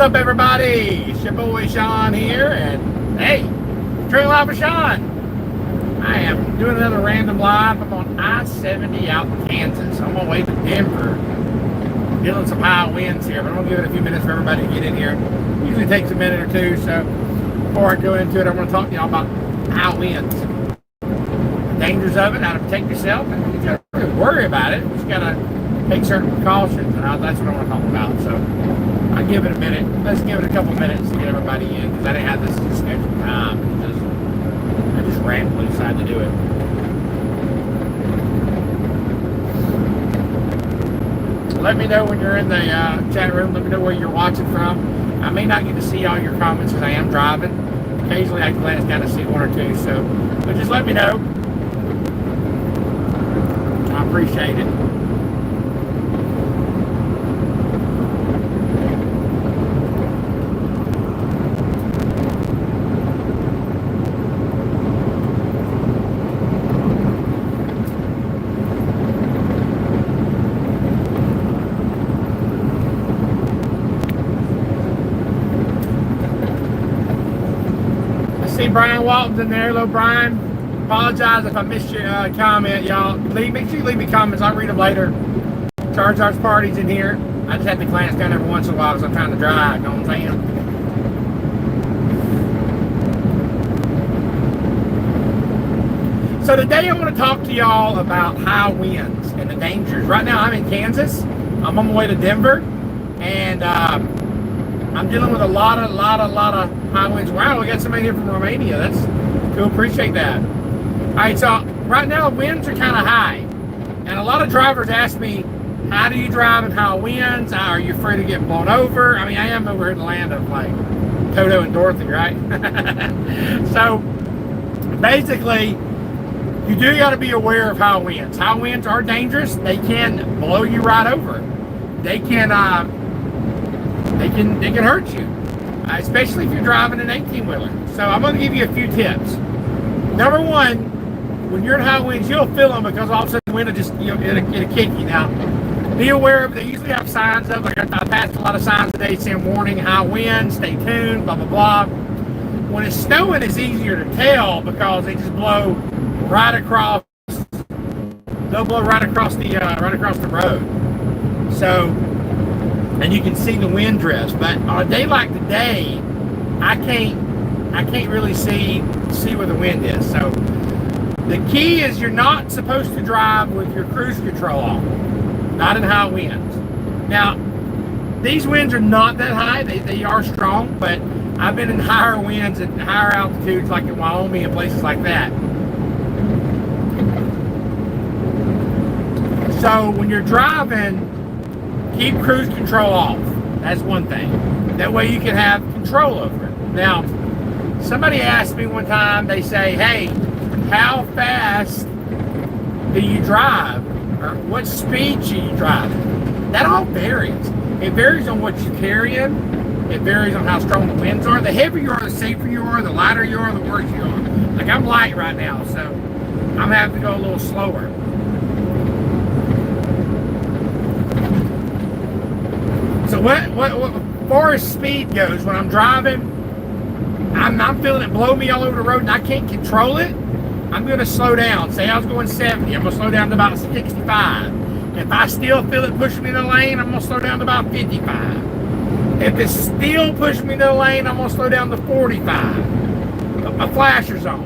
What's up, everybody? It's your boy Sean here, and hey, Trail Live with Sean. I am doing another random live. I'm on I-70 out in Kansas. I'm on my way to Denver. Dealing some high winds here, but I'm gonna give it a few minutes for everybody to get in here. Usually takes a minute or two, so before I go into it, I want to talk to y'all about high winds, the dangers of it, how to protect yourself, and you don't really worry about it. You just gotta take certain precautions, and that's what I want to talk about. So I'll give it a minute. Let's give it a couple minutes to get everybody in, because I didn't have this scheduled time. I just randomly decided to do it. Let me know when you're in the chat room. Let me know where you're watching from. I may not get to see all your comments because I am driving. Occasionally I can glance down to see one or two. So, but just let me know. I appreciate it. Brian Walton's in there. Hello, Brian. Apologize if I missed your comment, y'all. Make sure you leave me comments. I'll read them later. Charge Arts Party's in here. I just have to glance down every once in a while because I'm trying to drive. You know what I'm saying? So today I want to talk to y'all about high winds and the dangers. Right now I'm in Kansas. I'm on my way to Denver, and I'm dealing with a lot of high winds. Wow, we got somebody here from Romania. That's cool. Appreciate that. All right, so right now winds are kind of high, and a lot of drivers ask me, how do you drive in high winds? Are you afraid of getting blown over? I mean, I am over here in the land of like Toto and Dorothy, right? So basically, you do got to be aware of high winds. High winds are dangerous. They can blow you right over. They can hurt you, especially if you're driving an 18-wheeler. So I'm going to give you a few tips. Number one, when you're in high winds, you'll feel them because all of a sudden the wind will just, it'll kick you. Now, be aware of, they usually have signs up. Like I passed a lot of signs today saying warning, high winds, stay tuned, blah, blah, blah. When it's snowing, it's easier to tell because they just blow right across. They'll blow right across the road. So, and you can see the wind drifts. But on a day like today, I can't really see where the wind is. So the key is you're not supposed to drive with your cruise control on, not in high winds. Now, these winds are not that high. They are strong, but I've been in higher winds at higher altitudes like in Wyoming and places like that. So when you're driving, keep cruise control off. That's one thing. That way you can have control over it. Now, somebody asked me one time, they say, hey, how fast do you drive? Or what speed should you drive? That all varies. It varies on what you're carrying. It varies on how strong the winds are. The heavier you are, the safer you are. The lighter you are, the worse you are. Like I'm light right now, so I'm having to go a little slower. So what far as speed goes, when I'm driving, I'm feeling it blow me all over the road and I can't control it, I'm going to slow down. Say I was going 70, I'm going to slow down to about 65. If I still feel it pushing me in the lane, I'm going to slow down to about 55. If it's still pushing me in the lane, I'm going to slow down to 45. Put my flashers on.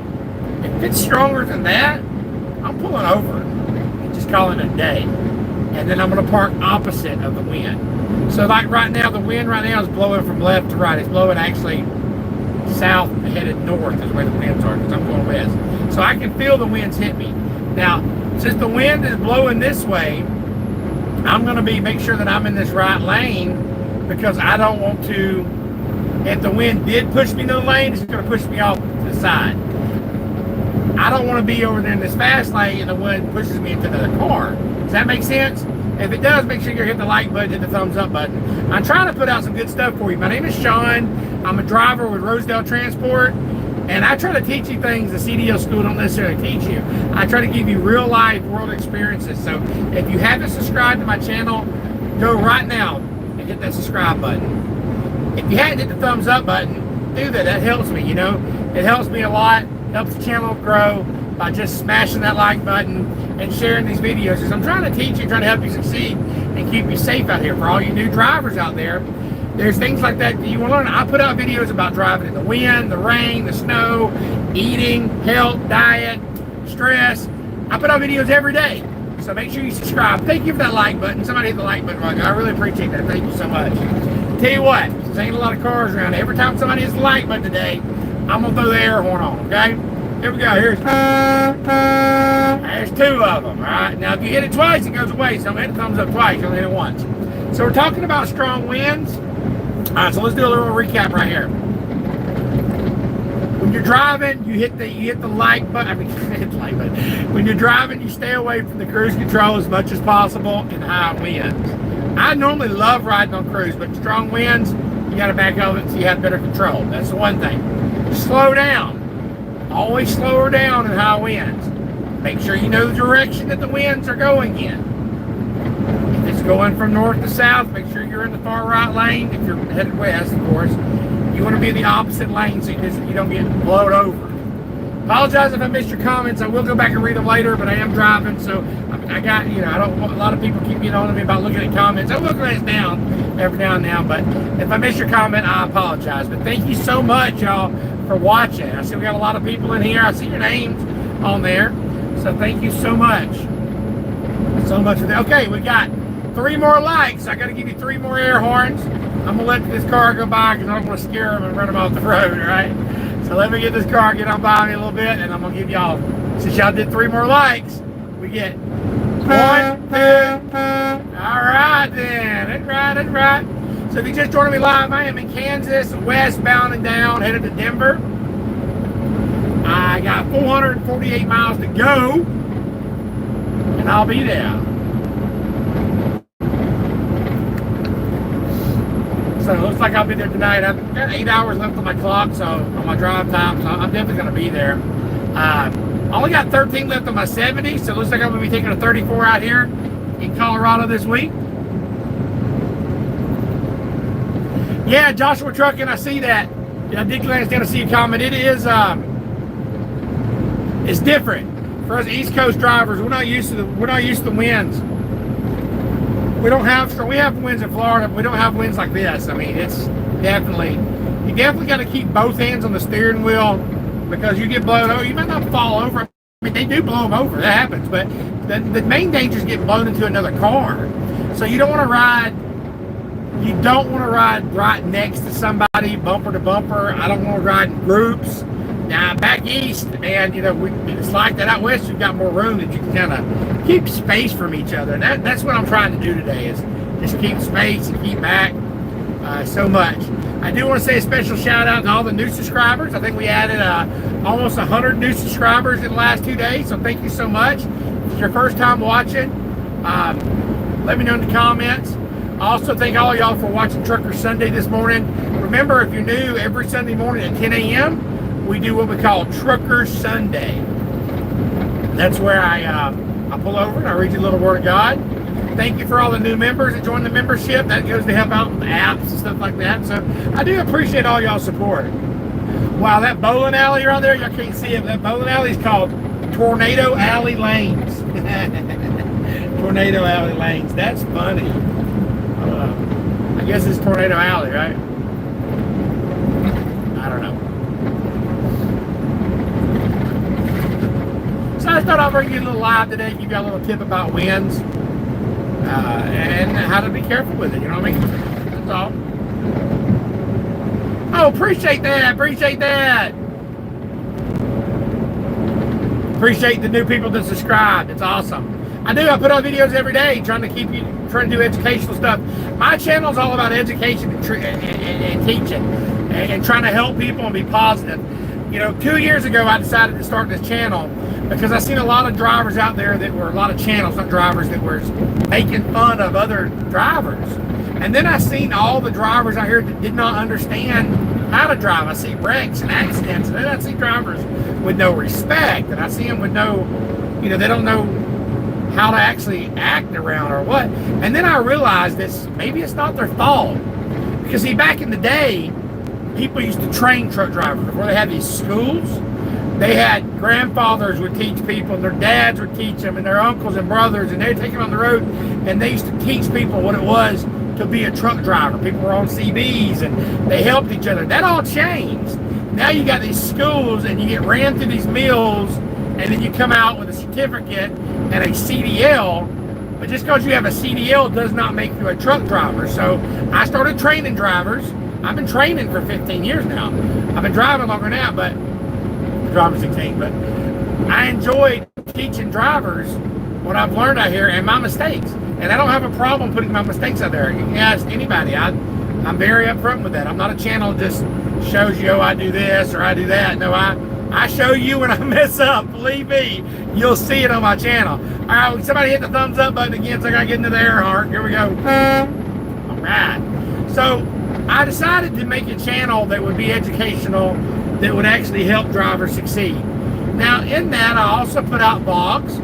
If it's stronger than that, I'm pulling over and just calling it a day. And then I'm going to park opposite of the wind. So like right now, the wind right now is blowing from left to right. It's blowing actually south headed north is where the winds are because I'm going west. So I can feel the winds hit me. Now, since the wind is blowing this way, I'm going to make sure that I'm in this right lane because I don't want to, if the wind did push me to the lane, it's going to push me off to the side. I don't want to be over there in this fast lane and the wind pushes me into the car. Does that make sense? If it does, make sure you hit the like button, hit the thumbs up button. I'm trying to put out some good stuff for you. My name is Sean. I'm a driver with Rosedale Transport, and I try to teach you things the CDL school don't necessarily teach you. I try to give you real life world experiences. So if you haven't subscribed to my channel, go right now and hit that subscribe button. If you hadn't hit the thumbs up button, do that. That helps me, you know. It helps me a lot, helps the channel grow by just smashing that like button and sharing these videos. Because I'm trying to teach you, trying to help you succeed and keep you safe out here. For all you new drivers out there, there's things like that you want to learn. I put out videos about driving in the wind, the rain, the snow, eating, health, diet, stress. I put out videos every day. So make sure you subscribe. Thank you for that like button. Somebody hit the like button. I really appreciate that. Thank you so much. Tell you what, there's ain't a lot of cars around. Every time somebody hits the like button today, I'm going to throw the air horn on, okay? Here we go. There's two of them, all right? Now, if you hit it twice, it goes away. So don't hit the thumbs up twice. You only hit it once. So we're talking about strong winds. All right, so let's do a little recap right here. When you're driving, you hit the like button. I mean, hit the like button. When you're driving, you stay away from the cruise control as much as possible in high winds. I normally love riding on cruise, but strong winds, you got to back over it so you have better control. That's the one thing. Slow down. Always slow her down in high winds. Make sure you know the direction that the winds are going in. If it's going from north to south, make sure you're in the far right lane. If you're headed west, of course, you want to be in the opposite lane so you don't get blown over. Apologize if I missed your comments. I will go back and read them later, but I am driving, so I got, you know, I don't want a lot of people keep getting on to me about looking at comments. I will glance down every now and then, but if I missed your comment, I apologize. But thank you so much, y'all, for watching. I see we got a lot of people in here. I see your names on there, so thank you so much. So much for that. Okay, we got 3 more likes. I got to give you 3 more air horns. I'm going to let this car go by because I don't want to scare them and run them off the road, all right? So let me get this car, get on by me a little bit, and I'm going to give y'all, since y'all did 3 more likes, we get 1, 2. All right, then. That's right. So if you just joined me live, I am in Kansas, westbound and down, headed to Denver. I got 448 miles to go, and I'll be there. So it looks like I'll be there tonight. I've got 8 hours left on my clock, so on my drive time, so I'm definitely going to be there. I only got 13 left on my 70, so it looks like I'm going to be taking a 34 out here in Colorado this week. Yeah, Joshua Trucking, I see that. Yeah, I did glance down to see a comment. It is, it's different for us East Coast drivers. We're not used to the winds. We have winds in Florida, but we don't have winds like this. I mean, it's definitely, you definitely got to keep both hands on the steering wheel because you get blown over. You might not fall over. I mean, they do blow them over. That happens. But the main danger is getting blown into another car. So you don't want to ride right next to somebody, bumper to bumper. I don't want to ride in groups. Now, back east, man, you know, it's like that. Out west, you've got more room that you can kind of keep space from each other. And that's what I'm trying to do today is just keep space and keep back so much. I do want to say a special shout out to all the new subscribers. I think we added almost 100 new subscribers in the last 2 days. So thank you so much. If it's your first time watching, let me know in the comments. I also thank all y'all for watching Trucker Sunday this morning. Remember, if you're new, every Sunday morning at 10 a.m., we do what we call Trucker Sunday. That's where I pull over and I read you a little Word of God. Thank you for all the new members that joined the membership. That goes to help out with the apps and stuff like that. So I do appreciate all y'all's support. Wow, that bowling alley right there, y'all can't see it. That bowling alley is called Tornado Alley Lanes. Tornado Alley Lanes. That's funny. I guess it's Tornado Alley, right? I don't know. So I thought I'd bring you a little live today, give you a little tip about winds and how to be careful with it. You know what I mean? That's all. Oh, appreciate that. Appreciate that. Appreciate the new people that subscribe. It's awesome. I put out videos every day trying to do educational stuff. My channel is all about education and teaching and trying to help people and be positive. You know, 2 years ago, I decided to start this channel because I seen a lot of drivers out there that were, a lot of channels, not drivers, that were making fun of other drivers. And then I seen all the drivers out here that did not understand how to drive. I see wrecks and accidents, and then I see drivers with no respect, and I see them with no, you know, they don't know how to actually act around or what. And then I realized this, maybe it's not their fault. Because see, back in the day, people used to train truck drivers before they had these schools. They had grandfathers would teach people, and their dads would teach them, and their uncles and brothers, and they'd take them on the road, and they used to teach people what it was to be a truck driver. People were on CBs, and they helped each other. That all changed. Now you got these schools, and you get ran through these mills, and then you come out with a certificate and a CDL. But just because you have a CDL does not make you a truck driver. So I started training drivers. I've been training for 15 years now. I've been driving longer now, but driving 16. But I enjoy teaching drivers what I've learned out here and my mistakes. And I don't have a problem putting my mistakes out there. You can ask anybody. I'm very upfront with that. I'm not a channel that just shows you, oh, I do this or I do that. No, I show you when I mess up. Believe me, you'll see it on my channel. All right, somebody hit the thumbs up button again, so I got to get into the Earhart. Here we go. All right. So I decided to make a channel that would be educational, that would actually help drivers succeed. Now, in that, I also put out vlogs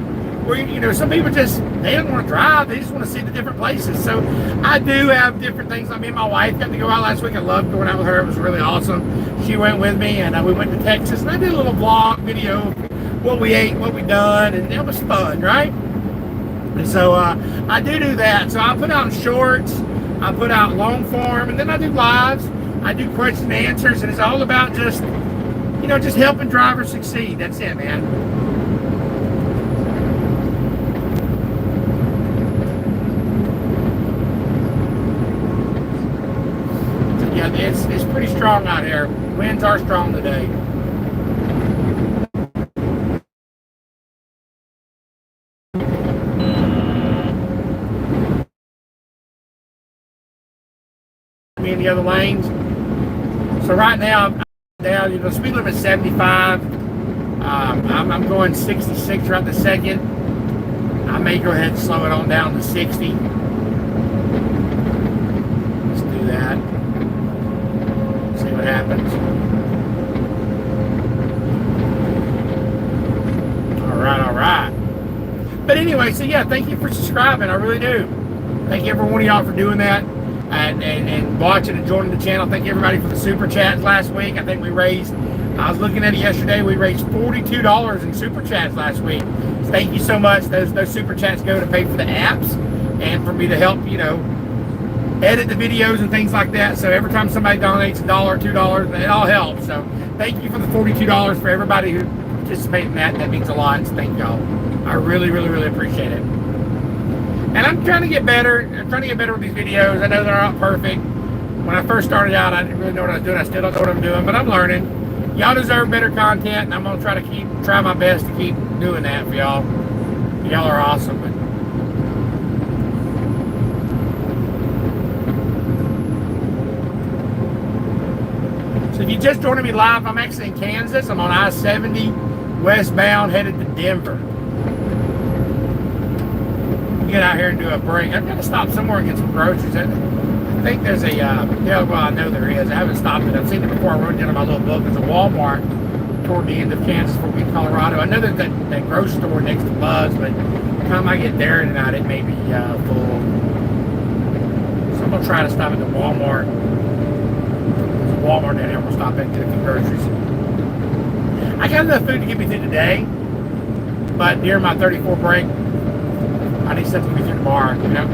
where, you know, some people just, they don't want to drive. They just want to see the different places. So I do have different things. I mean, my wife got to go out last week. I loved going out with her. It was really awesome. She went with me, and we went to Texas, and I did a little vlog video of what we ate, what we done, and it was fun, right? And so I do that. So I put out shorts, I put out long form, and then I do lives. I do question and answers, and it's all about just, you know, just helping drivers succeed. That's it, man. So yeah, it's pretty strong out here. Winds are strong today. Me in the other lanes. So right now, you know, speed limit is 75. I'm going 66 right this second. I may go ahead and slow it on down to 60. Let's do that. See what happens. All right. But anyway, so yeah, thank you for subscribing. I really do. Thank you every one of y'all for doing that. And watching and joining the channel. Thank you everybody for the super chats last week. I think we raised, I was looking at it yesterday, we raised $42 in super chats last week. So thank you so much. Those super chats go to pay for the apps and for me to help, you know, edit the videos and things like that. So every time somebody donates $1, $2, it all helps. So thank you for the $42 for everybody who participated in that. That means a lot. So thank y'all. I really, really, really appreciate it. And I'm trying to get better. I'm trying to get better with these videos. I know they're not perfect. When I first started out, I didn't really know what I was doing. I still don't know what I'm doing, but I'm learning. Y'all deserve better content, and I'm going to try my best to keep doing that for y'all. Y'all are awesome. So if you just joined me live, I'm actually in Kansas. I'm on I-70 westbound headed to Denver. Get out here and do a break. I've got to stop somewhere and get some groceries. I think there's a, yeah, well, I know there is. I haven't stopped it. I've seen it before. I wrote it down in my little book. There's a Walmart toward the end of Kansas, Fort Meade, Colorado. I know there's that grocery store next to Buzz, but by the time I get there tonight, it may be full. So I'm going to try to stop at the Walmart. There's a Walmart down here. I'm going to stop and get a few groceries. I got enough food to get me through today, but during my 34 break, I need something to get through tomorrow, you know.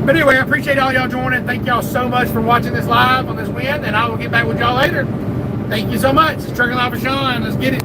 But anyway, I appreciate all y'all joining. Thank y'all so much for watching this live on this wind, and I will get back with y'all later. Thank you so much. It's Trucking Live with Sean. Let's get it.